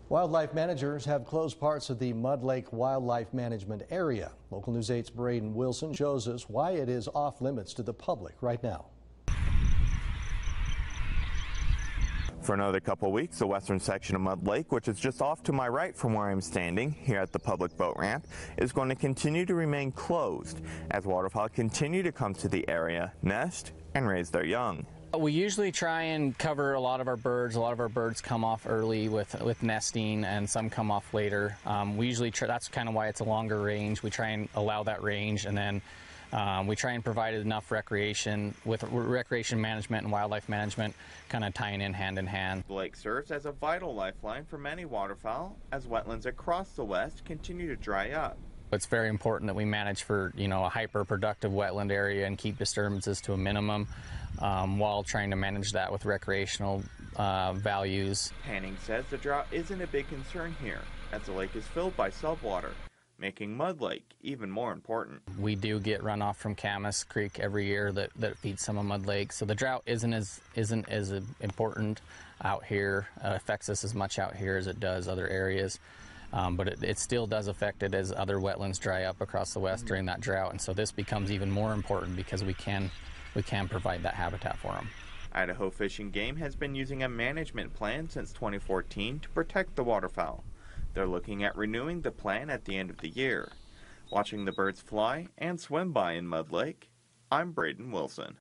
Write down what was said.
Wildlife managers have closed parts of the Mud Lake Wildlife Management Area. Local News 8's Braden Wilson shows us why it is off limits to the public right now. For another couple weeks, the western section of Mud Lake, which is just off to my right from where I'm standing here at the public boat ramp, is going to continue to remain closed as waterfowl continue to come to the area, nest, and raise their young. We usually try and cover a lot of our birds. A lot of our birds come off early with nesting, and some come off later. We usually that's kind of why it's a longer range. We try and allow that range, and then we try and provide enough recreation with recreation management and wildlife management kind of tying in hand. The lake serves as a vital lifeline for many waterfowl as wetlands across the west continue to dry up. It's very important that we manage for, a hyper-productive wetland area and keep disturbances to a minimum while trying to manage that with recreational values. Hanning says the drought isn't a big concern here as the lake is filled by saltwater, making Mud Lake even more important. We do get runoff from Camas Creek every year that feeds some of Mud Lake, so the drought isn't as important out here, affects us as much out here as it does other areas. But it still does affect it as other wetlands dry up across the west during that drought, and so this becomes even more important because we can provide that habitat for them. Idaho Fish and Game has been using a management plan since 2014 to protect the waterfowl. They're looking at renewing the plan at the end of the year. Watching the birds fly and swim by in Mud Lake, I'm Braden Wilson.